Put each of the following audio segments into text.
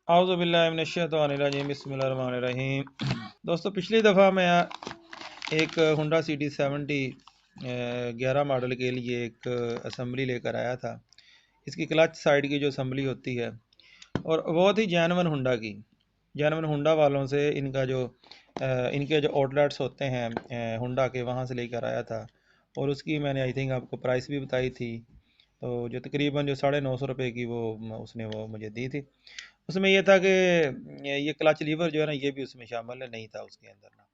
औज़ुबिल्लाहि बिस्मिल्लाहिर्रहमानिर्रहीम। दोस्तों, पिछली दफ़ा मैं एक होंडा CT70 11 मॉडल के लिए एक असम्बली लेकर आया था। इसकी क्लच साइड की जो असम्बली होती है और बहुत ही जैनवन होंडा की, जैनवन होंडा वालों से इनके जो आउटलेट्स होते हैं होंडा के, वहाँ से लेकर आया था। और उसकी मैंने आई थिंक आपको प्राइस भी बताई थी। तो जो तकरीबन जो 950 रुपये की उसने मुझे दी थी। उसमें ये था कि ये क्लच लीवर जो है ना, ये भी उसमें शामिल नहीं था उसके अंदर ना।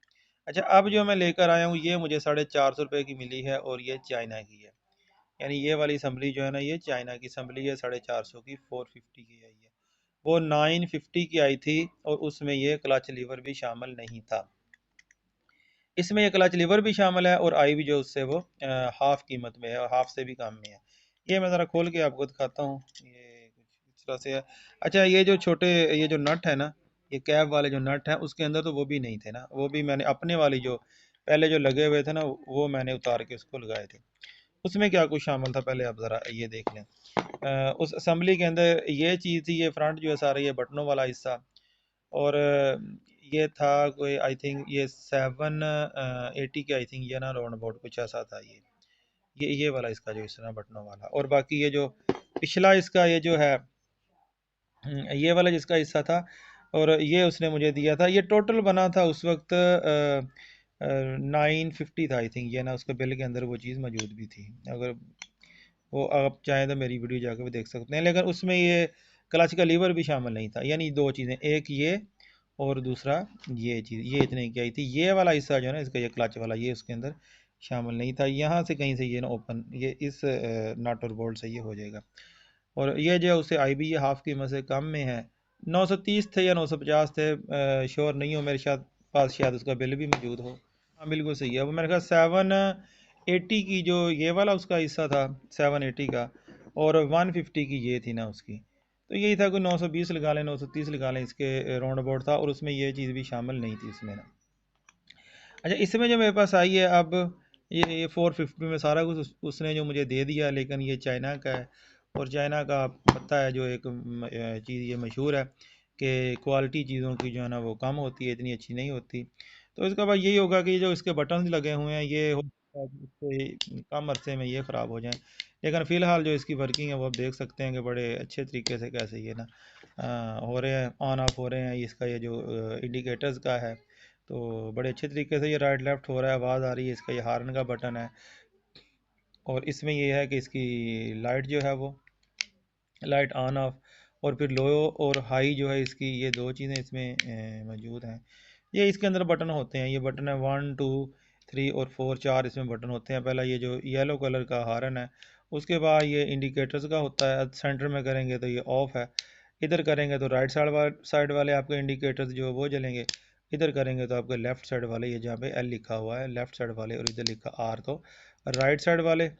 अच्छा, अब जो मैं लेकर आया हूँ ये मुझे 450 रुपये की मिली है और ये चाइना की है। यानी ये वाली असम्बली जो है ना, ये चाइना की असम्बली है। 450 की 450 की आई है। वो 950 की आई थी और उसमें ये क्लच लीवर भी शामिल नहीं था। इसमें ये क्लच लीवर भी शामिल है और आई भी जो उससे वो हाफ कीमत में है और हाफ से भी कम में है। ये मैं ज़रा खोल के आपको दिखाता हूँ, ये कुछ इस तरह से है। अच्छा, ये जो छोटे, ये जो नट है ना, ये कैब वाले जो नट हैं, उसके अंदर तो वो भी नहीं थे ना। वो भी मैंने अपने वाली जो पहले जो लगे हुए थे ना, वो मैंने उतार के उसको लगाए थे। उसमें क्या कुछ शामिल था, पहले आप ज़रा ये देख लें। उस असम्बली के अंदर ये चीज़ थी, ये फ्रंट जो है सारा ये बटनों वाला हिस्सा। और ये था कोई आई थिंक ये 780 के, आई थिंक ये ना राउंड अबाउट कुछ ऐसा था। ये वाला इसका जो इस तरह बटनों वाला। और बाकी ये जो पिछला इसका ये जो है, ये वाला जिसका हिस्सा था, और ये उसने मुझे दिया था। ये टोटल बना था उस वक्त 950 था आई थिंक। ये ना उसके बिल के अंदर वो चीज़ मौजूद भी थी। अगर वो आप चाहें तो मेरी वीडियो जाकर भी देख सकते हैं। लेकिन उसमें ये क्लच का लीवर भी शामिल नहीं था। यानी दो चीज़ें, एक ये और दूसरा ये चीज़, ये इतने की आई थी। ये वाला हिस्सा जो है ना इसका, ये क्लच वाला, ये उसके अंदर शामिल नहीं था। यहाँ से कहीं से ये ना ओपन, ये इस नट और बोल्ट से ये हो जाएगा। और ये जो उसे आई भी ये हाफ कीमत से कम में है। 930 थे या 950 थे, श्योर नहीं हो। मेरे शायद पास शायद उसका बिल भी मौजूद हो। हाँ, बिल्कुल सही है। वो मेरे ख्याल 780 की जो ये वाला उसका हिस्सा था, 780 का, और 150 की ये थी ना उसकी। तो यही था, कोई 920 लगा लें, 930 लगा लें, इसके राउंड अबाउट था। और उसमें ये चीज़ भी शामिल नहीं थी इसमें ना। अच्छा, इसमें जो मेरे पास आई है अब, ये 450 में सारा कुछ उसने जो मुझे दे दिया। लेकिन ये चाइना का है और चाइना का आपको पता है जो एक चीज़ ये मशहूर है कि क्वालिटी चीज़ों की जो है ना वो कम होती है, इतनी अच्छी नहीं होती। तो इसका बाद यही होगा कि जो इसके बटन लगे हुए हैं ये हो सकता है कि इससे कम अरसे में ये ख़राब हो जाएं। लेकिन फ़िलहाल जो इसकी वर्किंग है वो आप देख सकते हैं कि बड़े अच्छे तरीके से कैसे ये ना हो रहे हैं, ऑन ऑफ हो रहे हैं। इसका ये जो इंडिकेटर्स का है, तो बड़े अच्छे तरीके से ये राइट लेफ्ट हो रहा है, आवाज़ आ रही है। इसका ये हार्न का बटन है। और इसमें ये है कि इसकी लाइट जो है वो लाइट ऑन ऑफ, और फिर लो और हाई जो है इसकी, ये दो चीज़ें इसमें मौजूद हैं। ये इसके अंदर बटन होते हैं। ये बटन है 1 2 3 और 4, चार इसमें बटन होते हैं। पहला ये जो येलो कलर का हार्न है, उसके बाद ये इंडिकेटर्स का होता है। सेंटर में करेंगे तो ये ऑफ है, इधर करेंगे तो राइट साइड वाले आपके इंडिकेटर्स जो वो जलेंगे, इधर करेंगे तो आपके लेफ़्ट साइड वाले, ये जहाँ पे एल लिखा हुआ है लेफ़्ट साइड वाले, और इधर लिखा आर तो राइट साइड वाले।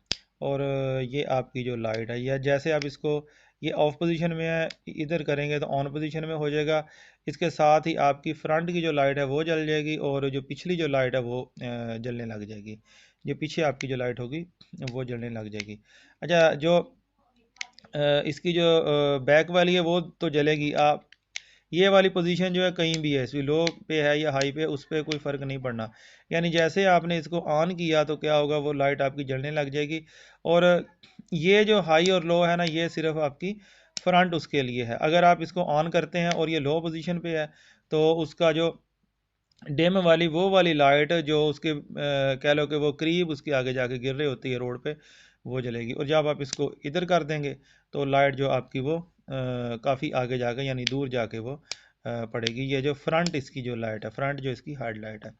और ये आपकी जो लाइट है, या जैसे आप इसको, ये ऑफ पोजीशन में है, इधर करेंगे तो ऑन पोजीशन में हो जाएगा। इसके साथ ही आपकी फ्रंट की जो लाइट है वो जल जाएगी, और जो पिछली जो लाइट है वो जलने लग जाएगी। जो पीछे आपकी जो लाइट होगी वो जलने लग जाएगी। अच्छा, जो इसकी जो बैक वाली है वो तो जलेगी। आप ये वाली पोजीशन जो है कहीं भी है, इसकी लो पे है या हाई पे, उस पर कोई फ़र्क नहीं पड़ना। यानी जैसे आपने इसको ऑन किया तो क्या होगा, वो लाइट आपकी जलने लग जाएगी। और ये जो हाई और लो है ना, ये सिर्फ आपकी फ्रंट उसके लिए है। अगर आप इसको ऑन करते हैं और ये लो पोजीशन पे है, तो उसका जो डिम वाली वो वाली लाइट जो उसके कह लो कि वो करीब उसके आगे जाके गिर रही होती है रोड पे, वो जलेगी। और जब आप इसको इधर कर देंगे तो लाइट जो आपकी वो काफ़ी आगे जाके, यानी दूर जाके वो पड़ेगी। ये जो फ्रंट इसकी जो लाइट है, फ्रंट जो इसकी हेड लाइट है।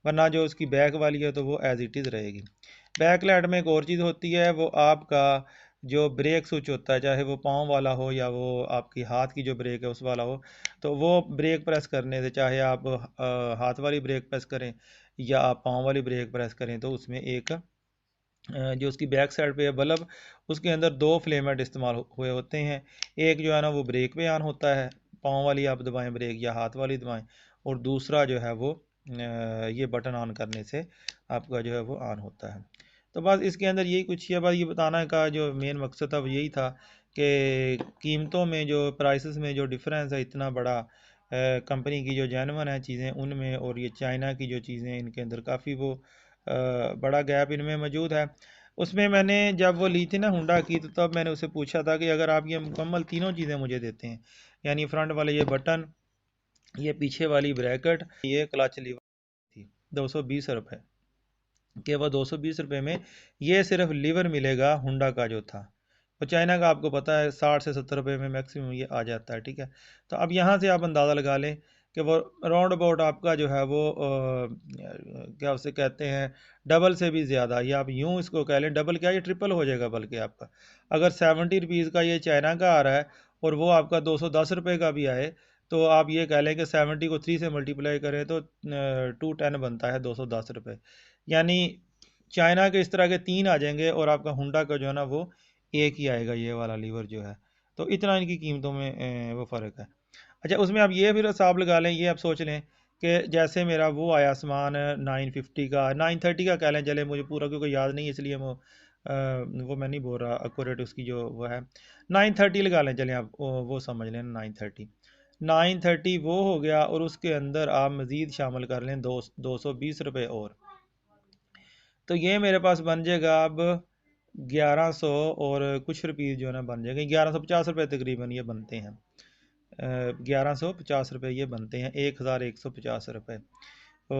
वरना जो उसकी बैक वाली है तो वो एज इट इज़ रहेगी। बैक लाइट में एक और चीज़ होती है, वो आपका जो ब्रेक स्विच होता है, चाहे वो पाँव वाला हो या वो आपकी हाथ की जो ब्रेक है उस वाला हो, तो वो ब्रेक प्रेस करने से, चाहे आप हाथ वाली ब्रेक प्रेस करें या आप पाँव वाली ब्रेक प्रेस करें, तो उसमें एक जो उसकी बैक साइड पे है बल्ब, उसके अंदर दो फ्लेमेट इस्तेमाल हुए होते हैं। एक जो है ना वो ब्रेक पे ऑन होता है, पाँव वाली आप दबाएं ब्रेक या हाथ वाली दबाएं, और दूसरा जो है वो ये बटन ऑन करने से आपका जो है वो ऑन होता है। तो बस इसके अंदर यही कुछ है। बस ये बताना का जो मेन मकसद था वो यही था कि कीमतों में जो प्राइसेस में जो डिफरेंस है इतना बड़ा, कंपनी की जो जेन्युइन है चीज़ें उनमें और ये चाइना की जो चीज़ें इनके अंदर काफ़ी वो बड़ा गैप इनमें मौजूद है। उसमें मैंने जब वो ली थी ना हुंडा की, तो तब मैंने उससे पूछा था कि अगर आप ये मुकम्मल तीनों चीज़ें मुझे देते हैं, यानी फ्रंट वाले ये बटन, ये पीछे वाली ब्रैकेट, ये क्लच लीवर थी, 220 रुपये, कि वह 220 रुपये में ये सिर्फ लीवर मिलेगा हुंडा का जो था। और चाइना का आपको पता है 60 से 70 रुपये में मैक्सिमम ये आ जाता है, ठीक है। तो अब यहाँ से आप अंदाज़ा लगा लें कि वो राउंड अबाउट आपका जो है वो क्या उसे कहते हैं, डबल से भी ज़्यादा, या आप यूँ इसको कह लें डबल क्या, ये ट्रिपल हो जाएगा बल्कि आपका। अगर 70 रुपीज़ का ये चाइना का आ रहा है और वो आपका 210 रुपये का भी आए, तो आप ये कह लें कि 70 को 3 से मल्टीप्लाई करें तो 210 बनता है, 210 रुपये। यानी चाइना के इस तरह के तीन आ जाएंगे और आपका हुंडा का जो है ना वो एक ही आएगा, ये वाला लीवर जो है। तो इतना इनकी कीमतों में वो फ़र्क है। अच्छा, उसमें आप ये फिर हिसाब लगा लें, ये आप सोच लें कि जैसे मेरा वो आया सामान 950 का, 930 का कह लें चले, मुझे पूरा क्योंकि याद नहीं है इसलिए वो मैं नहीं बोल रहा अक्यूरेट उसकी जो वो है, 930 लगा लें चलें, आप वो समझ लें 930। 930 वो हो गया और उसके अंदर आप मज़ीद शामिल कर लें 220 रुपये और, तो ये मेरे पास बन जाएगा अब 1100 और कुछ रुपये जो है ना बन जाएंगे, 1150 रुपये तकरीबन ये बनते हैं। 1150 रुपये ये बनते हैं, 1150 रुपये। तो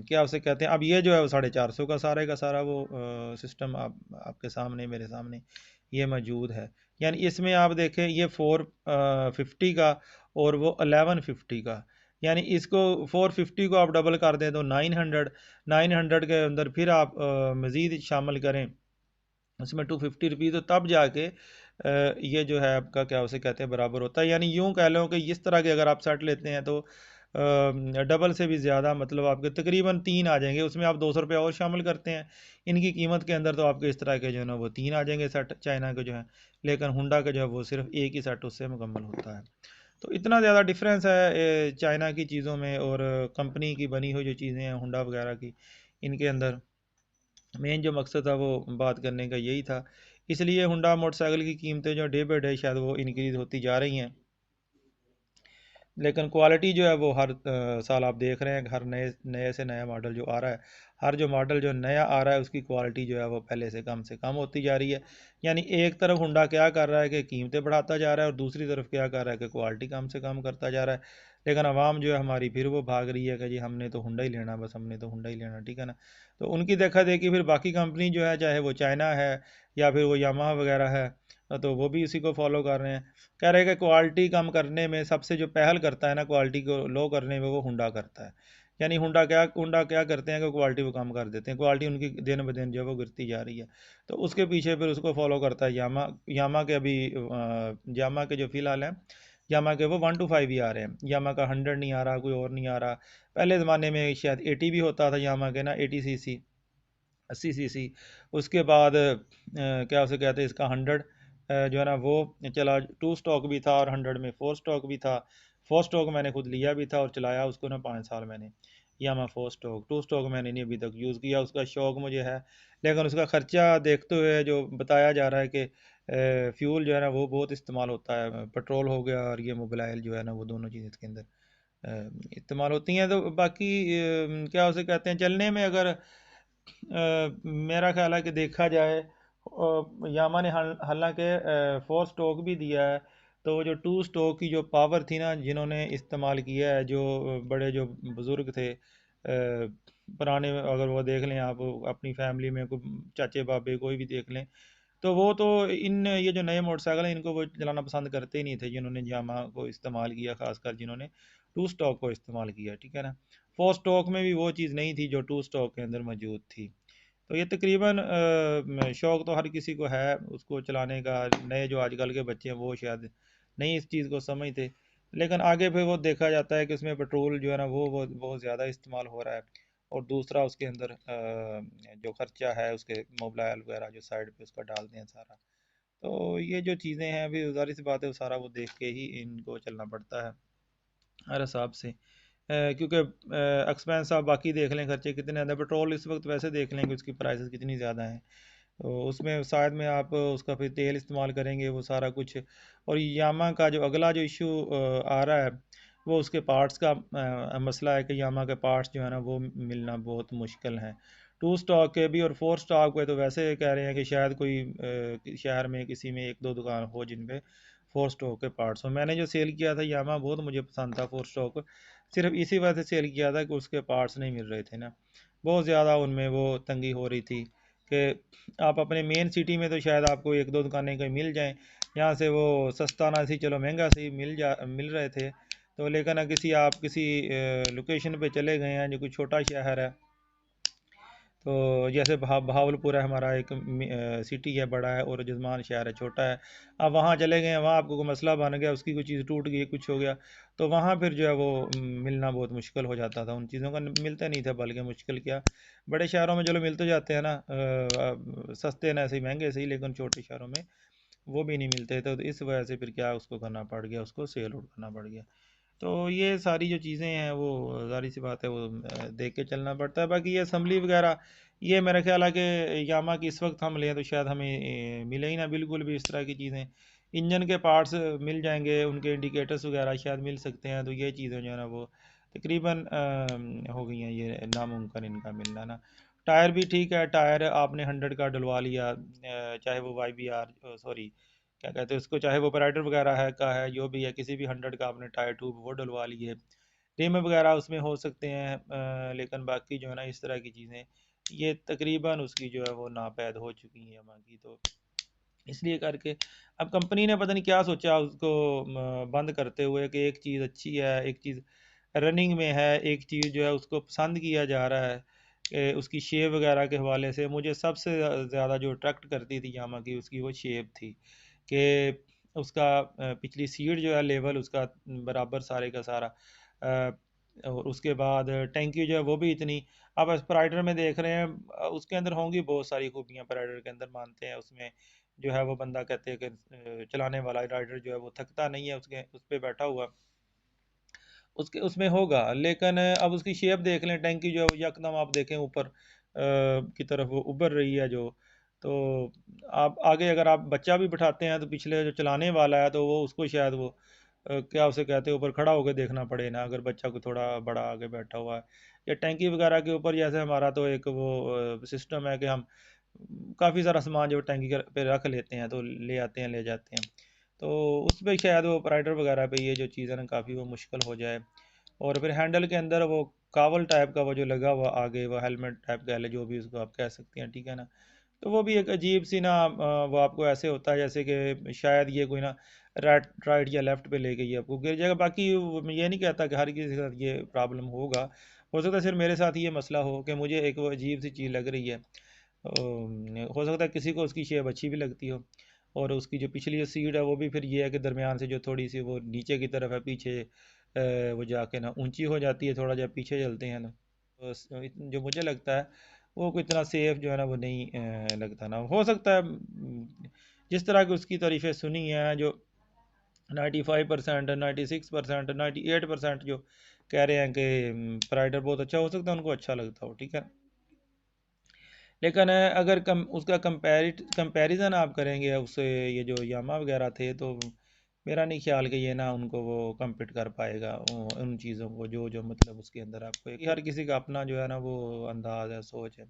क्या उसे कहते हैं, अब ये जो है वो 450 का सारे का सारा वो सिस्टम आपके सामने, मेरे सामने ये मौजूद है। यानी इसमें आप देखें ये 450 का और वो 1150 का, यानी इसको 450 को आप डबल कर दें तो 900, 900 के अंदर फिर आप मज़ीद शामिल करें उसमें 250 रुपीज़, तो तब जाके ये जो है आपका क्या उसे कहते हैं बराबर होता है। यानी यूँ कह लो कि इस तरह के अगर आप सेट लेते हैं तो डबल से भी ज़्यादा, मतलब आपके तकरीबन तीन आ जाएंगे, उसमें आप 200 रुपये और शामिल करते हैं इनकी कीमत के अंदर, तो आपके इस तरह के जो है ना वो तीन आ जाएंगे सेट चाइना के जो है। लेकिन हुंडा का जो है वो सिर्फ एक ही सेट उससे मुकम्मल होता है। तो इतना ज़्यादा डिफरेंस है चाइना की चीज़ों में और कंपनी की बनी हुई जो चीज़ें हैं हुंडा वगैरह की, इनके अंदर मेन जो मकसद था वो बात करने का यही था। इसलिए हुंडा मोटरसाइकिल की कीमतें जो डे बाई डे शायद वो इंक्रीज़ होती जा रही हैं, लेकिन क्वालिटी जो है वो हर साल आप देख रहे हैं, हर नए नए से नया मॉडल जो आ रहा है, हर जो मॉडल जो नया आ रहा है उसकी क्वालिटी जो है वो पहले से कम होती जा रही है। यानी एक तरफ हुंडा क्या कर रहा है कि कीमतें बढ़ाता जा रहा है और दूसरी तरफ क्या कर रहा है कि क्वालिटी कम से कम करता जा रहा है। लेकिन आवाम जो है हमारी फिर वो भाग रही है कि जी हमने तो हुंडा ही लेना, बस हमने तो हुंडा ही लेना, ठीक है ना। तो उनकी देखा देखी फिर बाकी कंपनी जो है, चाहे वो चाइना है या फिर वो यामाहा वगैरह है, तो वो भी उसी को फॉलो कर रहे हैं। कह रहे हैं कि क्वालिटी कम करने में सबसे जो पहल करता है ना क्वालिटी को लो करने में, वो हुंडा करता है। यानी हुंडा क्या करते हैं कि क्वालिटी वो कम कर देते हैं, क्वालिटी उनकी दिन ब दिन जो है वो गिरती जा रही है। तो उसके पीछे फिर उसको फॉलो करता है यामा। यामा के अभी यामा के जो फ़िलहाल हैं, यामा के वो 125 ही आ रहे हैं, यामा का 100 नहीं आ रहा, कोई और नहीं आ रहा। पहले ज़माने में शायद 80 भी होता था यामा के ना, 80 सीसी, 80 सीसी। उसके बाद क्या उसे कहते हैं इसका 100 जो है ना वो चला, टू स्टॉक भी था और 100 में फोर स्टॉक भी था। फोर स्टॉक मैंने खुद लिया भी था और चलाया उसको ना 5 साल मैंने, यामा फोर स्टॉक। टू स्टॉक मैंने नहीं अभी तक यूज़ किया, उसका शौक मुझे है, लेकिन उसका ख़र्चा देखते हुए जो बताया जा रहा है कि फ्यूल जो है ना वो बहुत इस्तेमाल होता है, पेट्रोल हो गया और ये मोबाइल जो है ना वो दोनों चीज़ें इसके अंदर इस्तेमाल होती हैं। तो बाकी क्या उसे कहते हैं चलने में अगर मेरा ख्याल है कि देखा जाए, यामा ने हालांकि फोर स्टोक भी दिया है, तो वो जो टू स्टोक की जो पावर थी ना जिन्होंने इस्तेमाल किया है, जो बड़े जो बुज़ुर्ग थे पुराने, अगर वो देख लें आप अपनी फैमिली में कोई चाचे बाबे कोई भी देख लें, तो वो तो इन ये जो नए मोटरसाइकिल हैं इनको वो चलाना पसंद करते ही नहीं थे जिन्होंने यामा को इस्तेमाल किया, खासकर जिन्होंने टू स्टॉक को इस्तेमाल किया, ठीक है ना। फोर स्टॉक में भी वो चीज़ नहीं थी जो टू स्टॉक के अंदर मौजूद थी। तो ये तकरीबन शौक़ तो हर किसी को है उसको चलाने का। नए जो आजकल के बच्चे हैं वो शायद नहीं इस चीज़ को समझते, लेकिन आगे फिर वो देखा जाता है कि उसमें पेट्रोल जो है ना वो बहुत ज़्यादा इस्तेमाल हो रहा है, और दूसरा उसके अंदर जो खर्चा है उसके मोबाइल वगैरह जो साइड पे उसका डालते हैं सारा। तो ये जो चीज़ें हैं अभी ज़ाहिर सी बात है, वो सारा वो देख के ही इनको चलना पड़ता है हर हिसाब से। क्योंकि एक्सपेंस आप बाकी देख लें, खर्चे कितने ज़्यादा, पेट्रोल इस वक्त वैसे देख लें कि उसकी प्राइसेस कितनी ज़्यादा हैं। तो उसमें शायद में आप उसका फिर तेल इस्तेमाल करेंगे वो सारा कुछ। और यामा का जो अगला जो इशू आ रहा है वो उसके पार्ट्स का मसला है कि यामा के पार्ट्स जो है ना वो मिलना बहुत मुश्किल है। टू स्टॉक के भी और फोर स्टॉक पे तो वैसे कह रहे हैं कि शायद कोई शहर में किसी में एक दो दुकान हो जिन पे फोर स्टॉक के पार्ट्स हो। मैंने जो सेल किया था यामा बहुत मुझे पसंद था फोर स्टॉक, सिर्फ इसी वजह से सेल किया था कि उसके पार्ट्स नहीं मिल रहे थे ना, बहुत ज़्यादा उनमें वो तंगी हो रही थी कि आप अपने मेन सिटी में तो शायद आपको एक दो दुकानें कहीं मिल जाएं, यहाँ से वो सस्ता ना सी चलो महंगा सी मिल रहे थे। तो लेकिन किसी आप किसी लोकेशन पे चले गए हैं जो कोई छोटा शहर है, तो जैसे बहावलपुर है हमारा एक सिटी है बड़ा है और जजमान शहर है छोटा है। अब वहाँ चले गए, वहाँ आपको कोई मसला बन गया, उसकी कोई चीज़ टूट गई कुछ हो गया, तो वहाँ फिर जो है वो मिलना बहुत मुश्किल हो जाता था, उन चीज़ों का मिलते नहीं था, बल्कि मुश्किल क्या, बड़े शहरों में चलो मिल तो जाते हैं ना, सस्ते ना ऐसे महंगे से ही, लेकिन छोटे शहरों में वो भी नहीं मिलते थे। तो इस वजह से फिर क्या उसको करना पड़ गया, उसको सेल आउट करना पड़ गया। तो ये सारी जो चीज़ें हैं वो ज़ाहिर सी बात है वो देख के चलना पड़ता है। बाकी ये असम्बली वगैरह ये मेरा ख्याल है कि यामा की इस वक्त हम लें तो शायद हमें मिले ही ना बिल्कुल भी इस तरह की चीज़ें। इंजन के पार्ट्स मिल जाएंगे, उनके इंडिकेटर्स वगैरह शायद मिल सकते हैं, तो ये चीज़ें जो है ना वो तकरीबन हो गई हैं, ये नामुमकिन इनका मिलना ना। टायर भी ठीक है, टायर आपने 100 का डलवा लिया, चाहे वो YBR सॉरी क्या कहते हैं उसको, चाहे वो ऑपरेटर वगैरह है का है जो भी है, किसी भी 100 का आपने टायर ट्यूब वो डलवा लिए, रिम वगैरह उसमें हो सकते हैं, लेकिन बाकी जो है ना इस तरह की चीज़ें ये तकरीबन उसकी जो है वो नापैद हो चुकी हैं हमारी की। तो इसलिए करके अब कंपनी ने पता नहीं क्या सोचा उसको बंद करते हुए कि एक चीज़ अच्छी है, एक चीज़ रनिंग में है, एक चीज़ जो है उसको पसंद किया जा रहा है कि उसकी शेप वगैरह के हवाले से मुझे सबसे ज़्यादा जो अट्रैक्ट करती थी यामा की उसकी वो शेप थी कि उसका पिछली सीट जो है लेवल उसका बराबर सारे का सारा, और उसके बाद टैंकी जो है वो भी इतनी, आप स्प्राइडर में देख रहे हैं उसके अंदर होंगी बहुत सारी खूबियाँ स्प्राइडर के अंदर मानते हैं, उसमें जो है वो बंदा कहते हैं कि चलाने वाला राइडर जो है वो थकता नहीं है उसके उस पर बैठा हुआ, उसके उसमें होगा। लेकिन अब उसकी शेप देख लें, टैंकी जो है यकदम आप देखें ऊपर की तरफ वो उभर रही है जो, तो आप आगे अगर आप बच्चा भी बिठाते हैं तो पिछले जो चलाने वाला है तो वो उसको शायद वो क्या उसे कहते हैं ऊपर खड़ा होकर देखना पड़े ना, अगर बच्चा को थोड़ा बड़ा आगे बैठा हुआ है। या टैंकी वगैरह के ऊपर जैसे हमारा तो एक वो सिस्टम है कि हम काफ़ी सारा सामान जो टैंकी पे रख लेते हैं तो ले आते हैं ले जाते हैं, तो उस पर शायद वो ऑपरेटर वगैरह पे ये जो चीज़ है ना काफ़ी वो मुश्किल हो जाए। और फिर हैंडल के अंदर वो कावल टाइप का वो जो लगा हुआ आगे वो हेलमेट टाइप कह ले जो भी उसको आप कह सकते हैं, ठीक है ना, तो वो भी एक अजीब सी ना वो आपको ऐसे होता है जैसे कि शायद ये कोई ना राइट राइट या लेफ्ट पे ले गई आपको गिर जाएगा। बाकी मैं ये नहीं कहता कि हर किसी के साथ ये प्रॉब्लम होगा, हो सकता है सिर्फ मेरे साथ ये मसला हो कि मुझे एक वो अजीब सी चीज़ लग रही है, हो सकता है किसी को उसकी शेप अच्छी भी लगती हो। और उसकी जो पिछली जो सीट है वो भी फिर ये है कि दरमियान से जो थोड़ी सी वो नीचे की तरफ है पीछे वो जाके ना ऊंची हो जाती है, थोड़ा जब पीछे चलते हैं ना, तो जो मुझे लगता है वो कोई इतना सेफ जो है ना वो नहीं लगता ना, हो सकता है जिस तरह की उसकी तारीफ़ें सुनी हैं जो 95%, 96%, 98% जो कह रहे हैं कि प्राइडर बहुत अच्छा, हो सकता है उनको अच्छा लगता हो, ठीक है। लेकिन अगर उसका कंपैरिजन आप करेंगे उससे ये जो यामा वगैरह थे, तो मेरा नहीं ख्याल कि ये ना उनको वो कम्पीट कर पाएगा उन चीज़ों को जो जो मतलब उसके अंदर आपको हर किसी का अपना जो है ना वो अंदाज़ है, सोच है।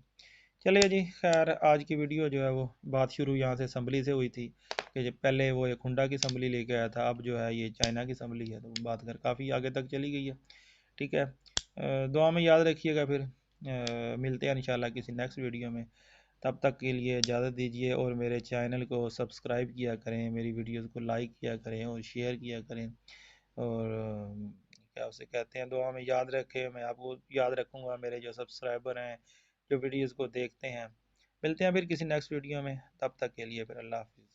चलिए जी, खैर आज की वीडियो जो है वो बात शुरू यहाँ से असम्बली से हुई थी कि जब पहले वो एक हुंडा की असम्बली लेके आया था, अब जो है ये चाइना की असम्बली है, तो बात कर काफ़ी आगे तक चली गई है, ठीक है। दुआ में याद रखिएगा, फिर मिलते हैं इंशाल्लाह किसी नेक्स्ट वीडियो में। तब तक के लिए इजाज़त दीजिए और मेरे चैनल को सब्सक्राइब किया करें, मेरी वीडियोज़ को लाइक किया करें और शेयर किया करें, और क्या उसे कहते हैं दुआ में याद रखें, मैं आपको याद रखूँगा, मेरे जो सब्सक्राइबर हैं जो वीडियोज़ को देखते हैं। मिलते हैं फिर किसी नेक्स्ट वीडियो में, तब तक के लिए फिर अल्लाह हाफ़िज़।